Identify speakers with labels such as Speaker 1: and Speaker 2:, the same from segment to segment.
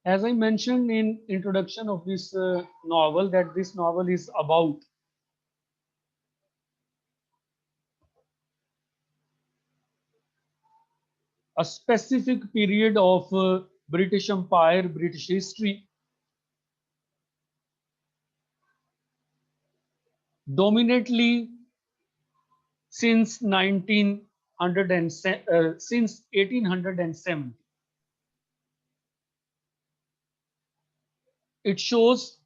Speaker 1: As I mentioned in introduction of this novel, that this novel is about a specific period of British Empire, British history, dominantly since 1900 since 1870. It shows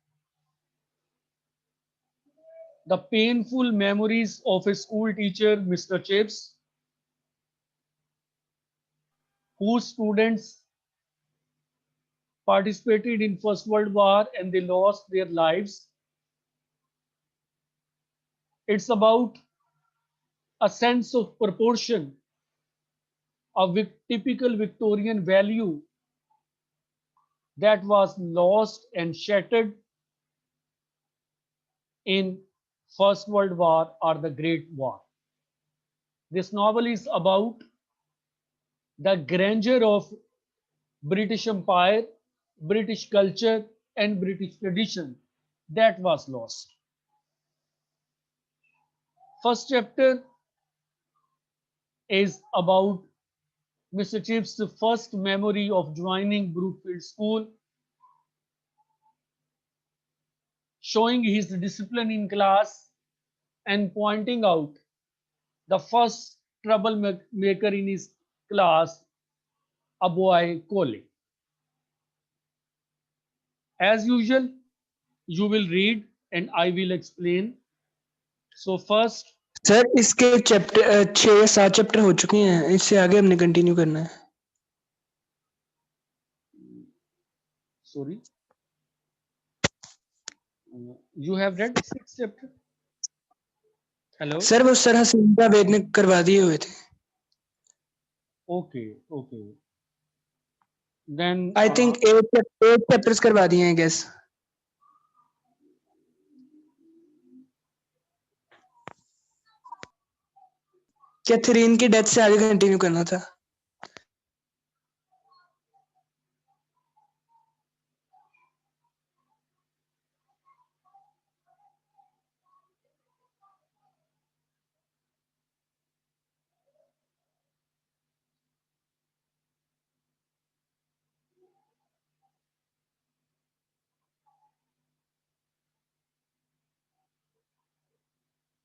Speaker 1: the painful memories of a school teacher, Mr. Chips, whose students participated in First World War and they lost their lives. It's about a sense of proportion, a typical Victorian value that was lost and shattered in First World War or the Great War. This novel is about the grandeur of British Empire, British culture, and British tradition that was lost. First chapter is about Mr. Chips' first memory of joining Brookfield School, showing his discipline in class and pointing out the first troublemaker in his class, a boy Cole. As usual, you will read and I will explain. So first,
Speaker 2: sir इसके chapter 6 या 7 chapter हो चुके हैं, इससे आगे हमने continue करना है।
Speaker 1: sorry, you have read 6 chapter. Hello.
Speaker 2: Sir वो सर हसीन जावेद ने करवा दिए हुए थे।
Speaker 1: Okay, okay. Then
Speaker 2: I think 8 chapters करवा दिए हैं गेस। कैथरीन की डेथ से आगे कंटिन्यू करना था।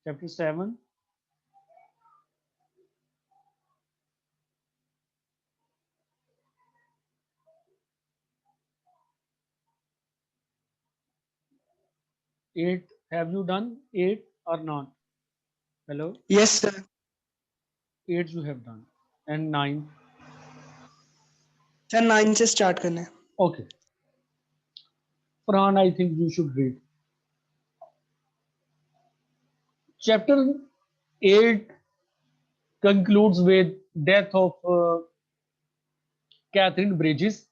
Speaker 1: chapter 7. Eight. Have you done 8 or not? Hello.
Speaker 2: Yes sir.
Speaker 1: 8 you have done. And 9.
Speaker 2: Sir 9 से स्टार्ट करना है।
Speaker 1: Okay. Fran, I think you should read. Chapter 8 concludes with death of Catherine Bridges,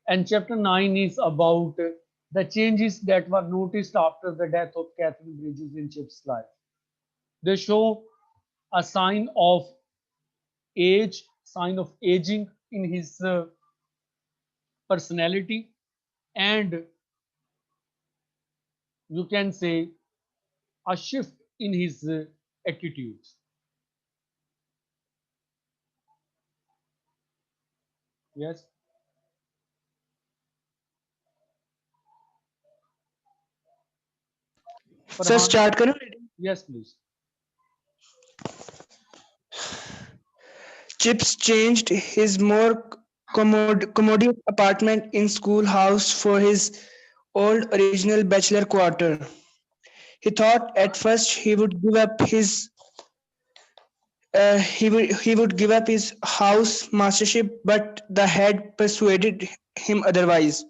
Speaker 1: and chapter 9 is about the changes that were noticed after the death of Catherine Bridges in Chip's life. They show a sign of aging in his personality, and you can say a shift in his attitudes. Yes.
Speaker 2: Sir
Speaker 1: Farhan,
Speaker 2: start करूं?
Speaker 1: yes, please.
Speaker 2: Chips changed his more commodious apartment in schoolhouse for his old original bachelor quarter. He thought at first he would give up his house mastership, but the head persuaded him otherwise,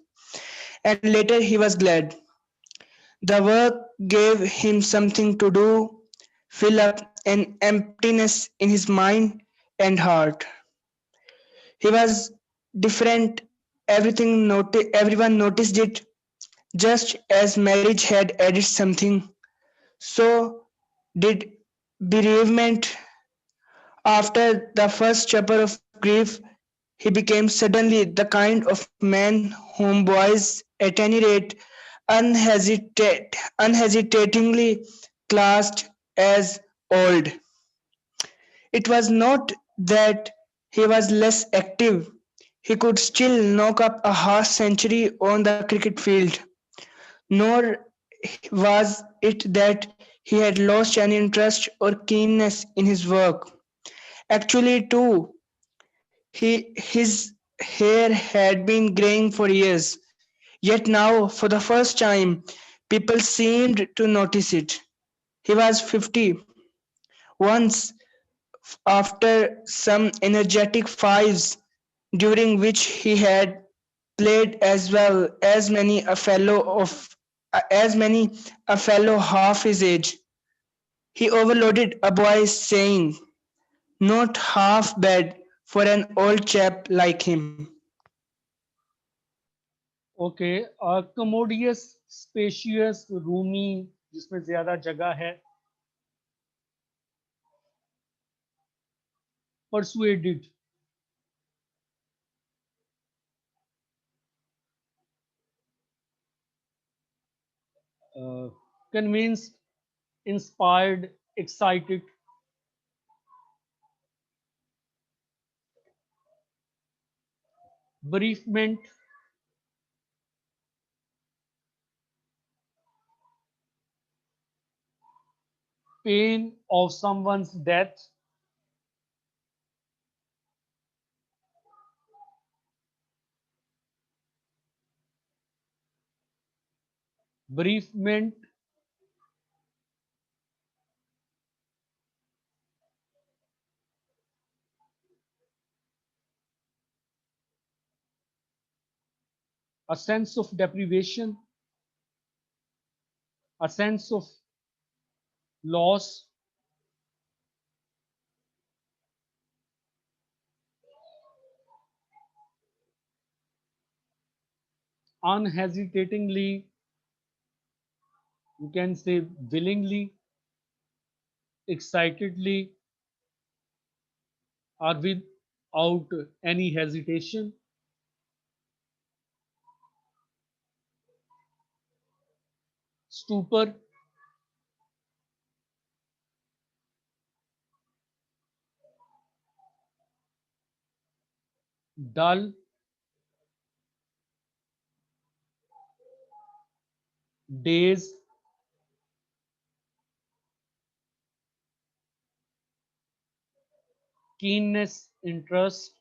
Speaker 2: and later he was glad. The work gave him something to do, fill up an emptiness in his mind and heart. He was different. Everyone noticed it, just as marriage had added something. So did bereavement. After the first chapter of grief, He became suddenly the kind of man whom boys, at any rate, unhesitatingly classed as old. It was not that he was less active. He could still knock up a half century on the cricket field. Nor was it that he had lost any interest or keenness in his work. Actually, too, his hair had been graying for years, yet now, for the first time, people seemed to notice it. He was 50. Once, after some energetic fives, during which he had played as well as many a fellow half his age, he overloaded a boy, saying, "Not half bad for an old chap like him."
Speaker 1: Okay, commodious, spacious, Rumi, जिसमें ज्यादा जगह है. Persuaded, convinced, inspired, excited. bereavement, pain of someone's death, bereavement, a sense of deprivation, a sense of loss, unhesitatingly, you can say willingly, excitedly, or without any hesitation, stupor, dull, daze, keenness, interest,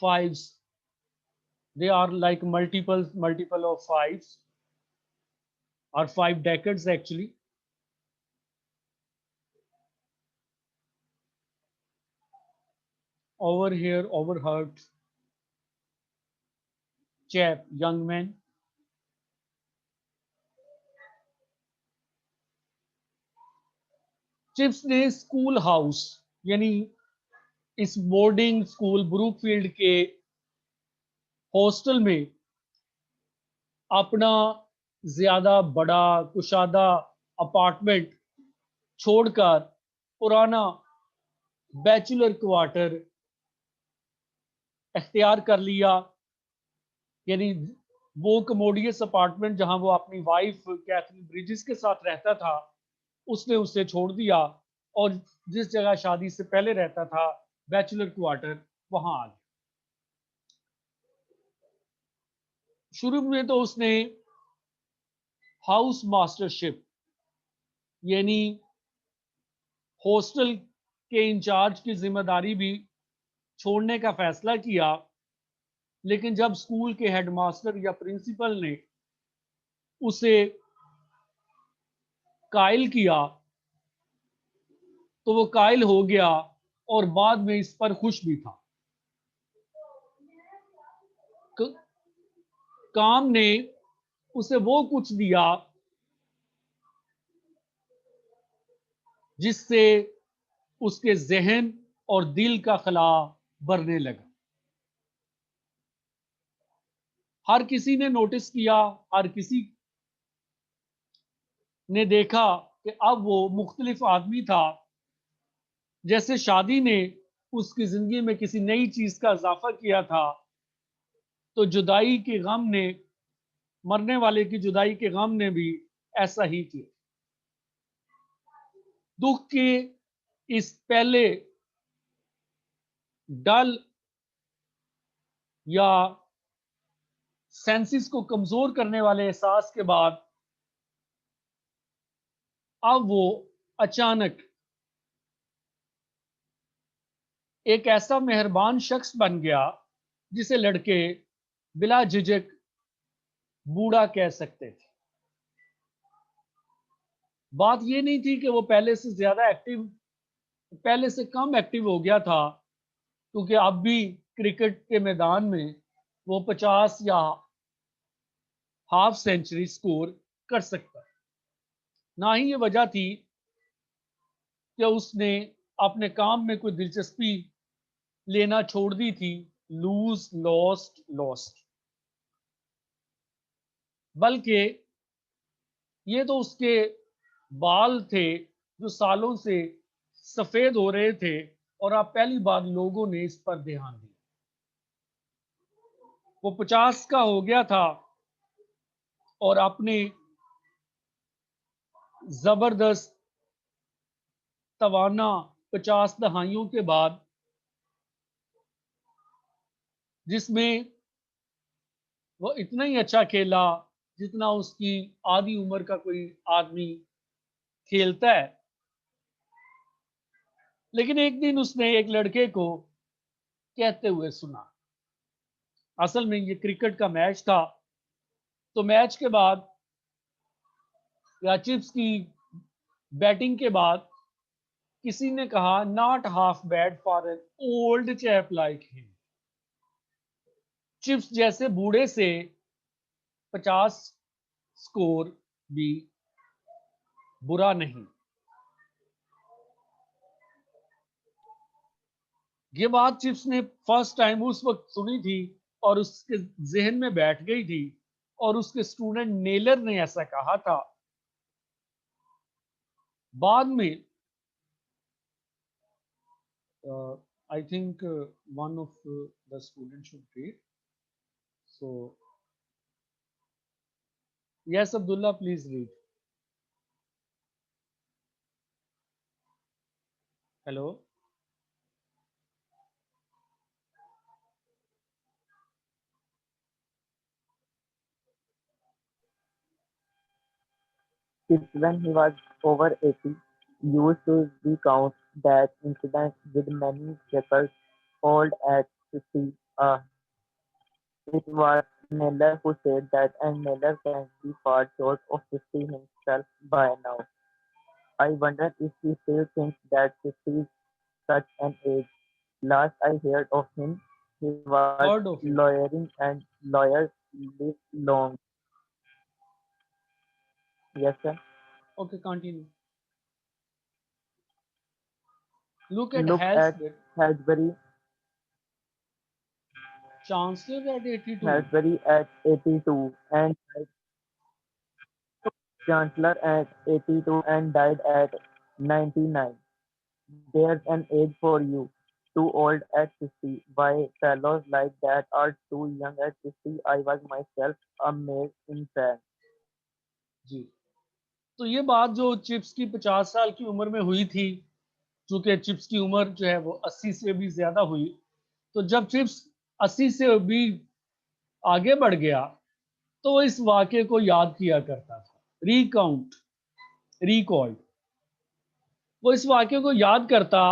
Speaker 1: fives. They are like multiple of fives, or 5 decades actually. Over here, overheard, chap, young man. Chips ने school house, यानी इस boarding school Brookfield के hostel में अपना ज्यादा बड़ा कुशादा apartment छोड़कर पुराना बैचलर क्वार्टर इख्तियार कर लिया. यानी वो कमोडियस अपार्टमेंट जहां वो अपनी वाइफ कैथरीन ब्रिजिस के साथ रहता था, उसने उसे छोड़ दिया और जिस जगह शादी से पहले रहता था, बैचलर क्वार्टर, वहां आ गया. शुरू में तो उसने हाउस मास्टरशिप, यानी हॉस्टल के इंचार्ज की जिम्मेदारी भी छोड़ने का फैसला किया. लेकिन जब स्कूल के हेडमास्टर या प्रिंसिपल ने उसे कायल किया, तो वो कायल हो गया और बाद में इस पर खुश भी था. काम ने उसे वो कुछ दिया जिससे उसके जहन और दिल का खला भरने लगा. हर किसी ने नोटिस किया, हर किसी ने देखा कि अब वो मुख्तलिफ आदमी था जैसे शादी ने उसकी जिंदगी में किसी नई चीज का इजाफा किया था, तो जुदाई के गम ने, मरने वाले की जुदाई के गम ने भी ऐसा ही किया। दुख के इस पहले डल या सेंसिस को कमजोर करने वाले एहसास के बाद अब वो अचानक एक ऐसा मेहरबान शख्स बन गया जिसे लड़के बिला झिझक बूढ़ा कह सकते थे। बात ये नहीं थी कि वो पहले से ज्यादा एक्टिव, पहले से कम एक्टिव हो गया था, क्योंकि अब भी क्रिकेट के मैदान में वो 50 या हाफ सेंचुरी स्कोर कर सकता है। ना ही ये वजह थी कि उसने अपने काम में कोई दिलचस्पी लेना छोड़ दी थी, लूज लॉस्ट लॉस्ट, बल्कि ये तो उसके बाल थे जो सालों से सफेद हो रहे थे, और अब पहली बार लोगों ने इस पर ध्यान दिया। वो 50 का हो गया था और अपने जबरदस्त तवाना 50 दहाइयों के बाद, जिसमें वो इतना ही अच्छा खेला जितना उसकी आधी उम्र का कोई आदमी खेलता है। लेकिन एक दिन उसने एक लड़के को कहते हुए सुना, असल में ये क्रिकेट का मैच था, तो मैच के बाद या चिप्स की बैटिंग के बाद किसी ने कहा, not half bad for an old chap like him. Chips जैसे बूढ़े से 50 स्कोर भी बुरा नहीं। ये बात चिप्स ने फर्स्ट टाइम उस वक्त सुनी थी और उसके जहन में बैठ गई थी, और उसके स्टूडेंट नेलर ने ऐसा कहा था। बाद में I think one of the student should read, so yes Abdullah please read. Hello.
Speaker 3: It's when he was over 80, used to recount that incident with many shekels old at 50. It was Miller who said that, and Miller can be far short of 50 himself by now. I wonder if he still thinks that 50 is such an age. Last I heard of him, he was
Speaker 1: Heard of him?
Speaker 3: lawyering and lawyers live long. Yes, sir.
Speaker 1: Okay, continue. Look at
Speaker 3: Look at
Speaker 1: Halsted,
Speaker 3: Hasbury
Speaker 1: Chancellor at 82.
Speaker 3: Salisbury at 82 and Chancellor at 82 and died at 99. There's an age for you. Too old at 50. Why fellows like that are too young at 50? I was myself amazed in fact.
Speaker 1: जी, तो ये बात जो chips की 50 साल की उम्र में हुई थी, चूंकि चिप्स की उम्र जो है वो 80 से भी ज्यादा हुई, तो जब चिप्स 80 से भी आगे बढ़ गया, तो वो इस वाक्य को याद किया करता था। रिकाउंट, रिकॉल्ड, वो इस वाक्य को याद करता।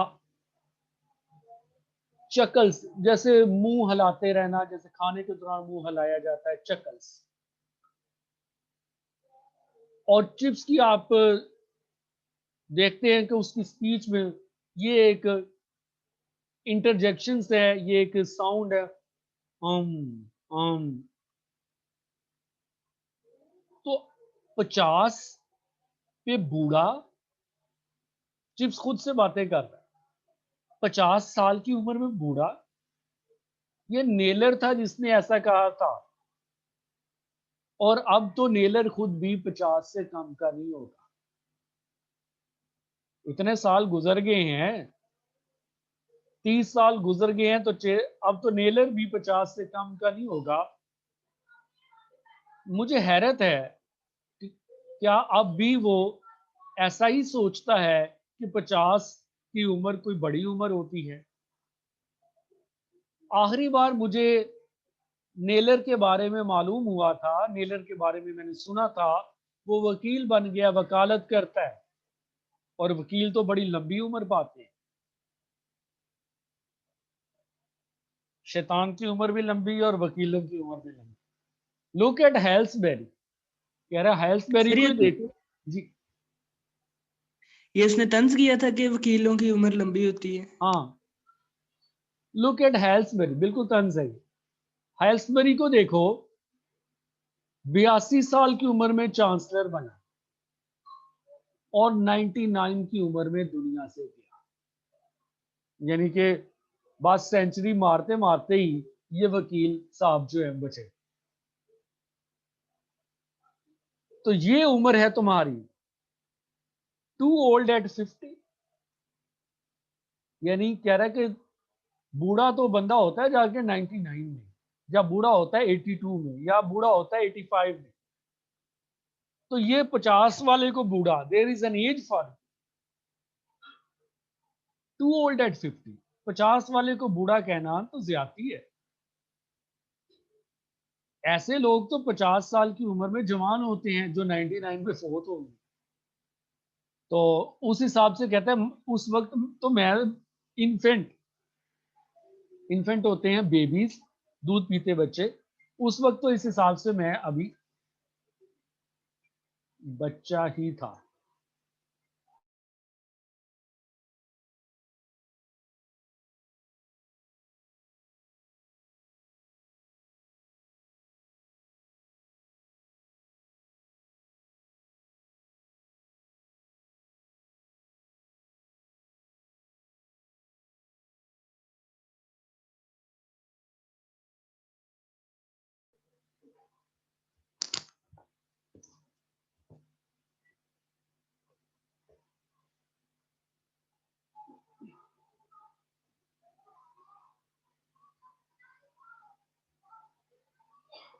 Speaker 1: चकल्स, जैसे मुंह हिलाते रहना, जैसे खाने के दौरान मुंह हिलाया जाता है, चकल्स। और चिप्स की आप देखते हैं कि उसकी स्पीच में ये एक इंटरजेक्शन है, ये एक साउंड है, हम हम। तो 50 पे बूढ़ा, चिप्स खुद से बातें कर रहा है, 50 साल की उम्र में बूढ़ा। ये नेलर था जिसने ऐसा कहा था, और अब तो नेलर खुद भी 50 से कम का नहीं होगा। इतने साल गुजर गए हैं, 30 साल गुजर गए हैं, तो अब तो नेलर भी 50 से कम का नहीं होगा। मुझे हैरत है कि क्या अब भी वो ऐसा ही सोचता है कि 50 की उम्र कोई बड़ी उम्र होती है। आखिरी बार मुझे नेलर के बारे में मालूम हुआ था, नेलर के बारे में मैंने सुना था, वो वकील बन गया, वकालत करता है, और वकील तो बड़ी लंबी उम्र पाते हैं। शैतान की उम्र भी लंबी और वकीलों की उम्र भी लंबी। लुक एट हेल्सबेरी, कह रहा हेल्सबेरी
Speaker 2: सर
Speaker 1: को ही देखो जी।
Speaker 2: ये उसने तंज किया था कि वकीलों की उम्र लंबी होती है।
Speaker 1: हाँ, लुक एट हेल्सबेरी, बिल्कुल तंज है। हेल्सबेरी को देखो, 82 साल की उम्र में चांसलर बना और 99 की उम्र में दुनिया से गया। यानी कि बस सेंचुरी मारते मारते ही ये वकील साहब जो है बचे। तो ये उम्र है तुम्हारी, टू ओल्ड एट 50। यानी कह रहा है कि बूढ़ा तो बंदा होता है जाके 99 में, या बूढ़ा होता है 82 में, या बूढ़ा होता है 85 में। तो ये 50 वाले को बूढ़ा, there is an age for too old at 50। 50 वाले को बूढ़ा कहना तो ज्यादती है। ऐसे लोग तो 50 साल की उम्र में जवान होते हैं जो 99 पे फोत होंगे। तो उस हिसाब से कहते हैं उस वक्त तो मैं इन्फेंट, इन्फेंट होते हैं बेबीज, दूध पीते बच्चे, उस वक्त तो इस हिसाब से मैं अभी बच्चा ही था।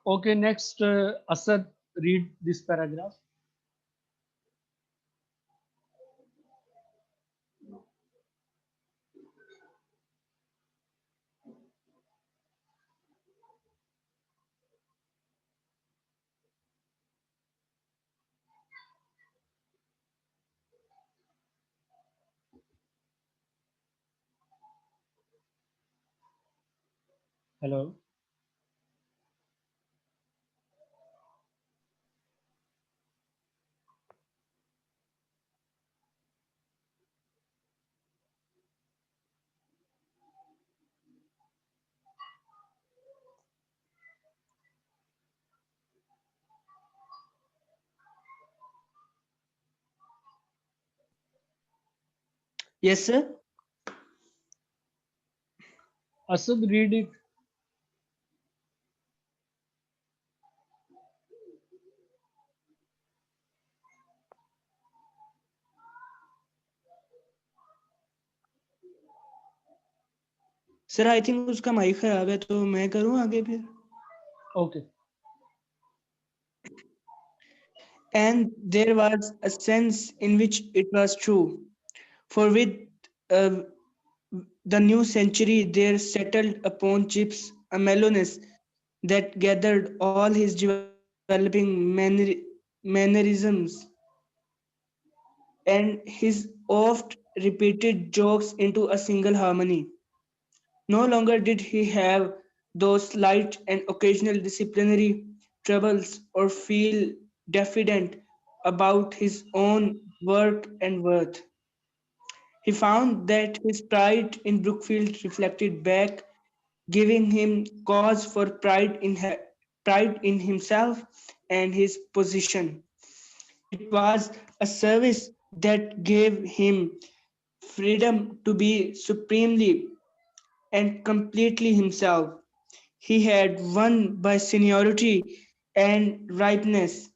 Speaker 1: Okay, next, Asad, read this paragraph. Hello.
Speaker 2: Yes, sir.
Speaker 1: Asad, read it.
Speaker 2: Sir I think उसका माइक खराब है, तो मैं करूं आगे फिर।
Speaker 1: Okay.
Speaker 2: And there was a sense in which it was true. For with uh, the new century there settled upon Chips a mellowness that gathered all his developing mannerisms and his oft repeated jokes into a single harmony. No longer did he have those slight and occasional disciplinary troubles or feel diffident about his own work and worth. He found that his pride in Brookfield reflected back, giving him cause for pride in himself and his position. It was a service that gave him freedom to be supremely and completely himself. He had won by seniority and ripeness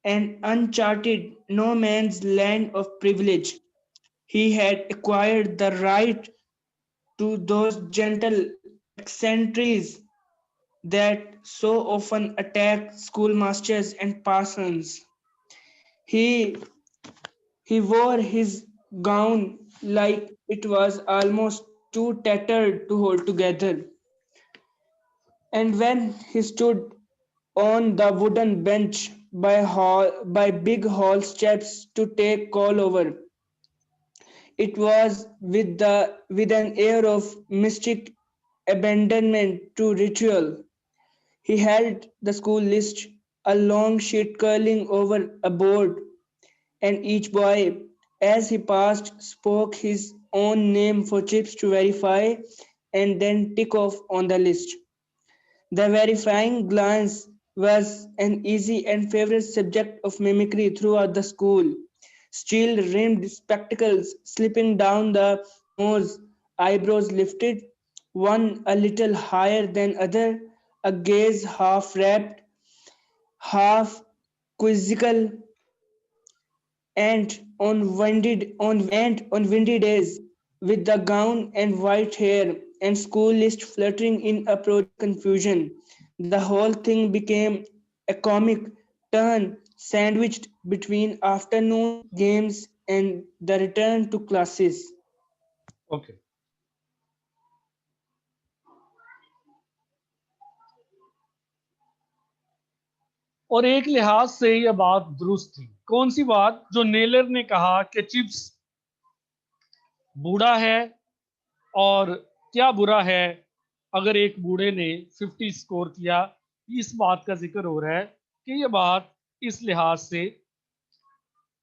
Speaker 2: an uncharted no man's land of privilege. He had acquired the right to those gentle eccentricities that so often attack schoolmasters and parsons. He he wore his gown like it was almost too tattered to hold together, and when he stood on the wooden bench by big hall steps to take call over, it was with an air of mystic abandonment to ritual. He held the school list, a long sheet curling over a board, and each boy, as he passed, spoke his own name for Chips to verify and then tick off on the list. The verifying glance was an easy and favorite subject of mimicry throughout the school. Steel rimmed spectacles slipping down the nose, eyebrows lifted, one a little higher than other, a gaze half rapt, half quizzical, and on windy days, with the gown and white hair and school list fluttering in approaching confusion, the whole thing became a comic turn sandwiched between afternoon games and the return to classes.
Speaker 1: Okay. और एक लिहाज से यह बात दुरुस्त थी। कौन सी बात? जो नेलर ने कहा कि चिप्स बूढ़ा है, और क्या बुरा है अगर एक बूढ़े ने 50 स्कोर किया। इस बात का जिक्र हो रहा है कि यह बात इस लिहाज से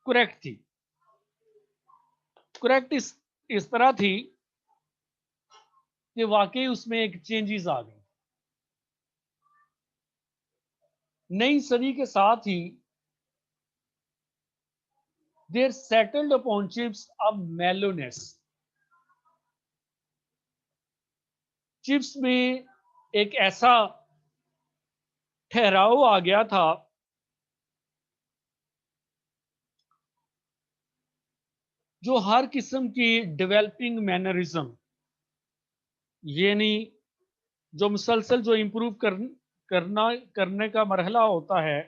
Speaker 1: करेक्ट थी। करेक्ट इस तरह थी कि वाकई उसमें एक चेंजेस आ गई। नई सदी के साथ ही there settled upon Chips a mellowness. Chips में एक ऐसा ठहराव आ गया था जो हर किस्म की डेवलपिंग मैनरिज्म, यानी जो मुसलसल जो इम्प्रूव करने का मरहला होता है,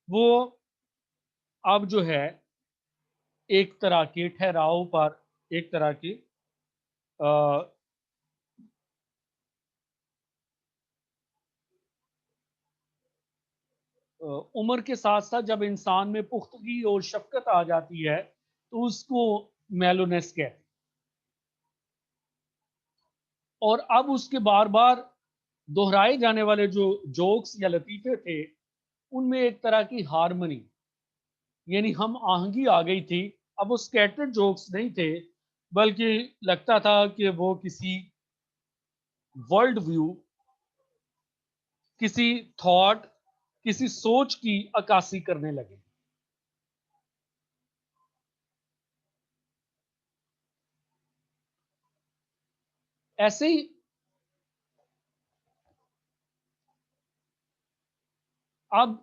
Speaker 1: वो अब जो है एक तरह के ठहराव पर, एक तरह की उम्र के साथ साथ जब इंसान में पुख्तगी और शफकत आ जाती है तो उसको मेलोनेस कहते हैं। और अब उसके बार बार दोहराए जाने वाले जो जोक्स या लतीफे थे, उनमें एक तरह की हारमनी, यानी हम आहंगी आ गई थी। अब वो स्कैटर्ड जोक्स नहीं थे, बल्कि लगता था कि वो किसी वर्ल्ड व्यू, किसी थॉट, किसी सोच की अक्कासी करने लगे। ऐसे ही अब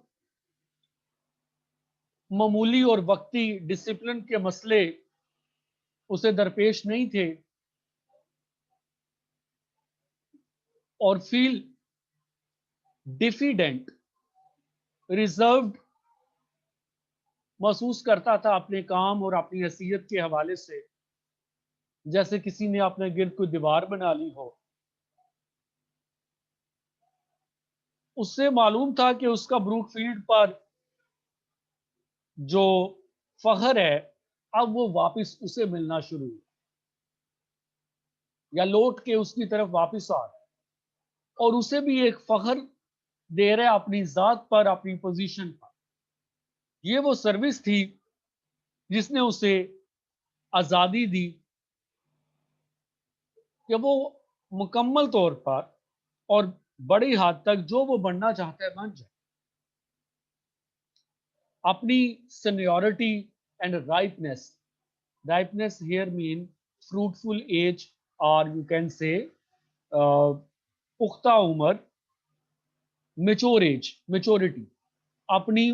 Speaker 1: मामूली और वक्ती डिसिप्लिन के मसले उसे दरपेश नहीं थे, और फील डिफिडेंट, रिजर्व्ड महसूस करता था अपने काम और अपनी हैसियत के हवाले से, जैसे किसी ने अपने गिर्द कोई दीवार बना ली हो। उससे मालूम था कि उसका ब्रूकफील्ड पर जो फख्र है, अब वो वापस उसे मिलना शुरू हुआ, या लौट के उसकी तरफ वापस आ रहा है, और उसे भी एक फख्र दे रहा है अपनी जात पर, अपनी पोजीशन पर। ये वो सर्विस थी जिसने उसे आज़ादी दी कि वो मुकम्मल तौर पर और बड़ी हद तक जो वो बनना चाहता है बन जाए। अपनी seniority and ripeness here mean fruitful age, और यू कैन से पुख्ता उम्र, मेच्योरिटी। अपनी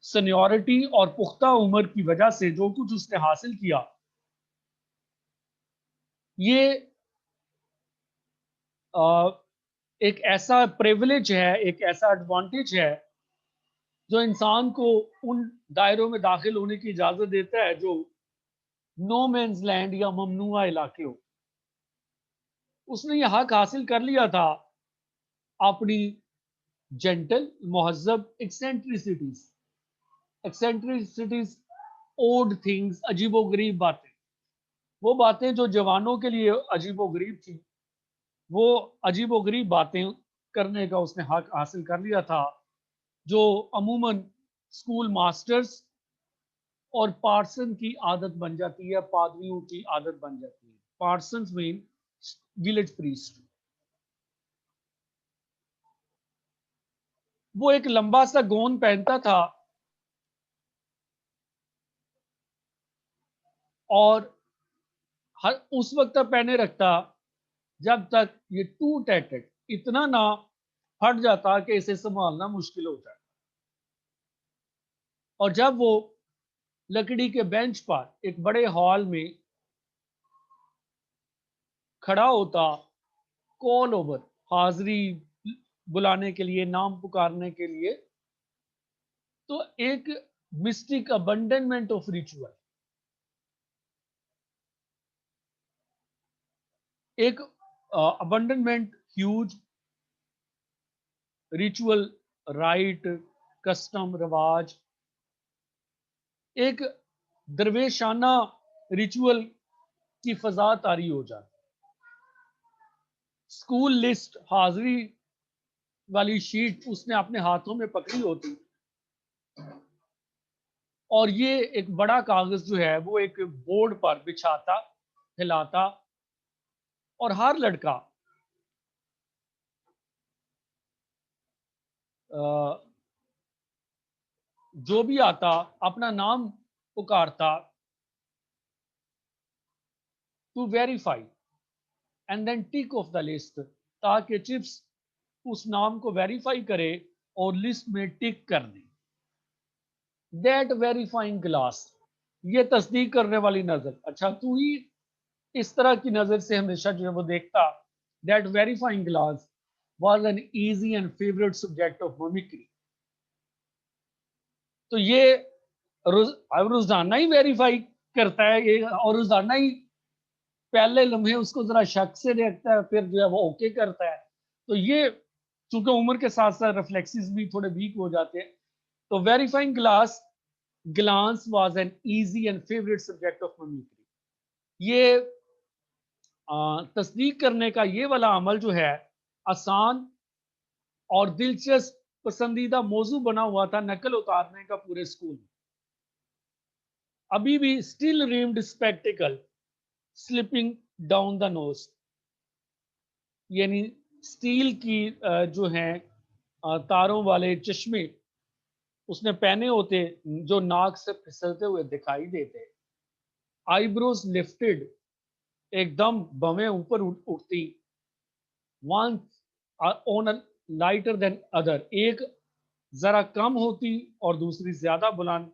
Speaker 1: सीनियरिटी और पुख्ता उम्र की वजह से जो कुछ उसने हासिल किया, ये एक ऐसा प्रिविलेज है, एक ऐसा एडवांटेज है जो इंसान को उन दायरों में दाखिल होने की इजाजत देता है जो नो मैन्स लैंड या ममनुआ इलाके हो। उसने ये हक हासिल कर लिया था अपनी जेंटल महजब एक्सेंट्रिसिटीज, ओड थिंग्स, अजीबोगरीब बातें, वो बातें जो जवानों के लिए अजीबोगरीब थी, वो अजीबोगरीब बातें करने का उसने हक हासिल कर लिया था, जो अमूमन स्कूल मास्टर्स और पार्सन की आदत बन जाती है, पादरियों की आदत बन जाती है। Parson mean village priest. वो एक लंबा सा गोंद पहनता था और हर उस वक्त तक पहने रखता जब तक ये टू टैटेड, इतना ना फट जाता कि इसे संभालना मुश्किल हो जाए। और जब वो लकड़ी के बेंच पर एक बड़े हॉल में खड़ा होता, कॉल ओवर, हाजिरी बुलाने के लिए, नाम पुकारने के लिए, तो एक मिस्टिक अबंडनमेंट ऑफ रिचुअल, एक अबंडनमेंट, ह्यूज रिचुअल, राइट, कस्टम, रिवाज, एक दरवेशाना रिचुअल की फजा तारी हो जाती। स्कूल लिस्ट, हाजिरी वाली शीट उसने अपने हाथों में पकड़ी होती और ये एक बड़ा कागज जो है वो एक बोर्ड पर बिछाता, हिलाता, और हर लड़का जो भी आता अपना नाम पुकारता to verify and then tick off the list, ताकि चिप्स उस नाम को वेरीफाई करे और लिस्ट में टिक कर दे। दैट वेरीफाइंग ग्लास, ये तस्दीक करने वाली नजर, अच्छा तू ही इस तरह की नजर से हमेशा जो है वो देखता। That verifying glass was an easy and favorite subject of mimicry। तो ये रोजाना ही वेरीफाई करता है ये, और रोजाना ही पहले लम्हे उसको जरा शक से देखता है, फिर जो है वो ओके करता है। तो ये चूंकि उम्र के साथ साथ रिफ्लेक्सेस भी थोड़े वीक हो जाते हैं, तो verifying glass glance was an easy and favourite subject of mimicry. ये तस्दीक करने का ये वाला अमल जो है आसान और दिलचस्प पसंदीदा मौजू बना हुआ था नकल उतारने का पूरे स्कूल में। अभी भी steel rimmed spectacle slipping down the nose, यानी स्टील की जो है तारों वाले चश्मे उसने पहने होते जो नाक से फिसलते हुए दिखाई देते। आईब्रोज लिफ्टेड, एकदम बवें ऊपर उठती। One on lighter than other, एक जरा कम होती और दूसरी ज्यादा बुलंद,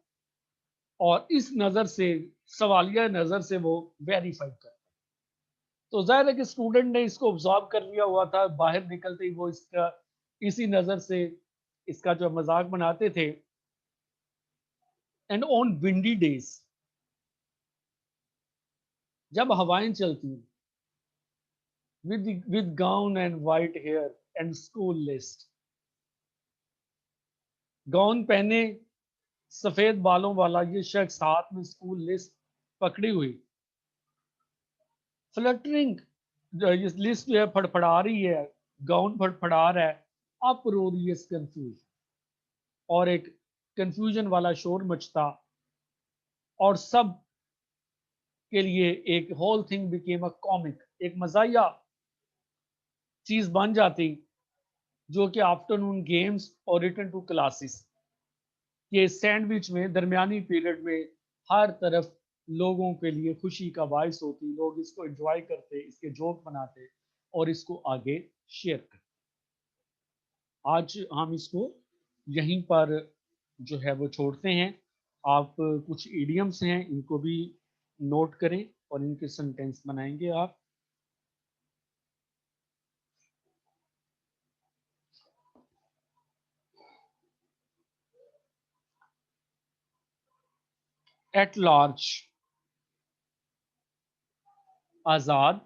Speaker 1: और इस नजर से, सवालिया नजर से वो वेरीफाई कर। तो जाहिर है कि स्टूडेंट ने इसको ऑब्जॉर्व कर लिया हुआ था, बाहर निकलते ही वो इसका इसी नजर से इसका जो मजाक बनाते थे। एंड ऑन विंडी डेज, जब हवाएं चलती, with gown and white hair and school list, gown पहने, सफेद बालों वाला ये शख्स हाथ में स्कूल लिस्ट पकड़ी हुई, फ्लटरिंग, ये लिस्ट जो है फड़फड़ा रही है, गाउन फड़फड़ा रहा है, अपरोरियस कंफ्यूज, और एक कंफ्यूजन वाला शोर मचता, और सब के लिए एक whole thing became a comic, एक मजाया चीज बन जाती, जो कि आफ्टरनून गेम्स और रिटर्न टू क्लासेस के सैंडविच में दरमियानी पीरियड में हर तरफ लोगों के लिए खुशी का बायस होती। लोग इसको एंजॉय करते, इसके जोक बनाते और इसको आगे शेयर करते। आज हम इसको यहीं पर जो है वो छोड़ते हैं। आप कुछ इडियम्स हैं इनको भी नोट करें और इनके सेंटेंस बनाएंगे आप। एट लार्ज, आजाद,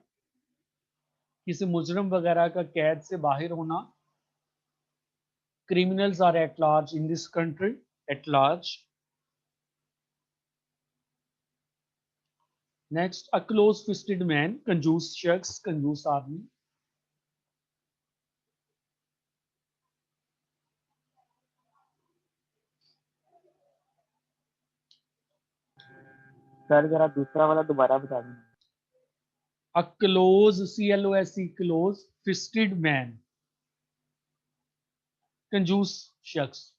Speaker 1: किसी मुजरम वगैरह का कैद से बाहर होना. Criminals are at large in this country, at large. Next, a close fisted man, कंजूस शख्स, कंजूस आदमी.
Speaker 3: सर जरा दूसरा वाला दोबारा बता दें.
Speaker 1: A close, CLOSE, close fisted man, कंजूस शख्स.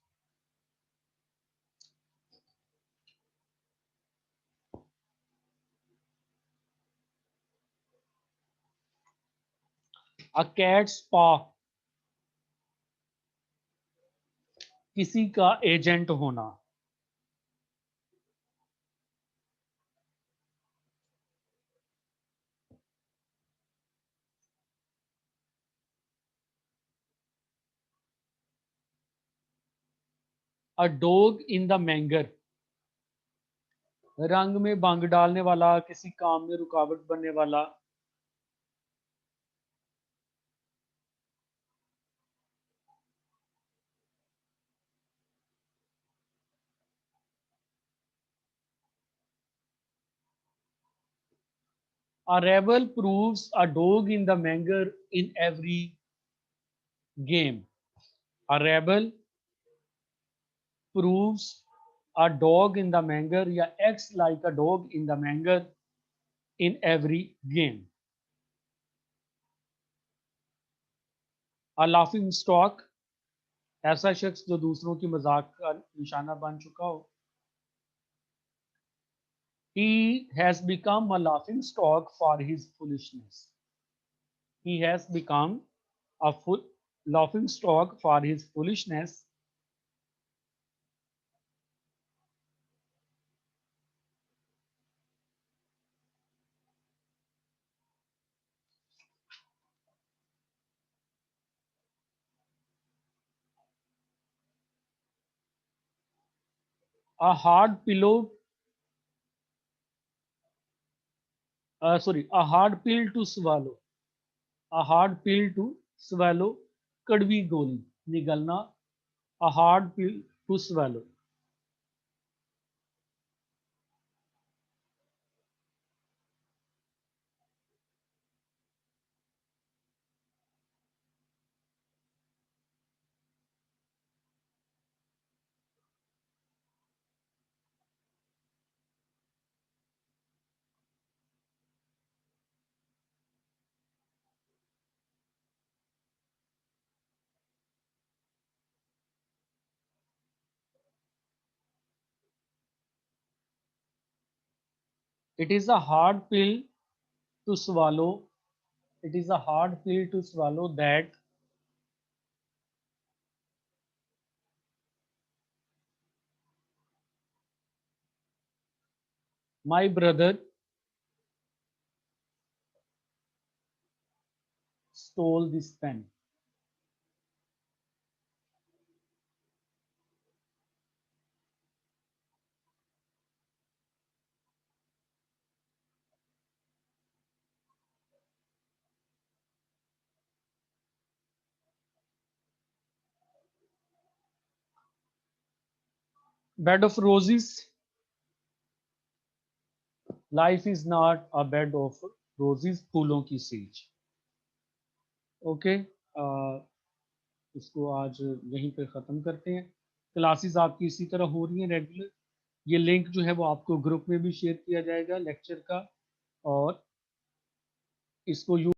Speaker 1: अ कैट्स पॉ, किसी का एजेंट होना. अ डॉग इन द मैंगर, रंग में भंग डालने वाला, किसी काम में रुकावट बनने वाला. A rebel proves a dog in the manger in every game. A rebel proves a dog in the manger या acts like a dog in the manger in every game. A laughing stock, ऐसा शख्स जो दूसरों की मजाक का निशाना बन चुका हो. He has become a laughing stock for his foolishness. He has become a laughing stock for his foolishness. A hard pillow, a hard pill to swallow. A hard pill to swallow, कड़वी गोली निगलना. A hard pill to swallow. It is a hard pill to swallow. It is a hard pill to swallow that my brother stole this pen. Bed of roses. Life is not a bed of roses. फूलों की says. Okay, इसको आज यहीं पे ख़त्म करते हैं. Classes आपकी इसी तरह हो रही हैं रेगुलर. ये लिंक जो है वो आपको ग्रुप में भी शेयर किया जाएगा लेक्चर का, और इसको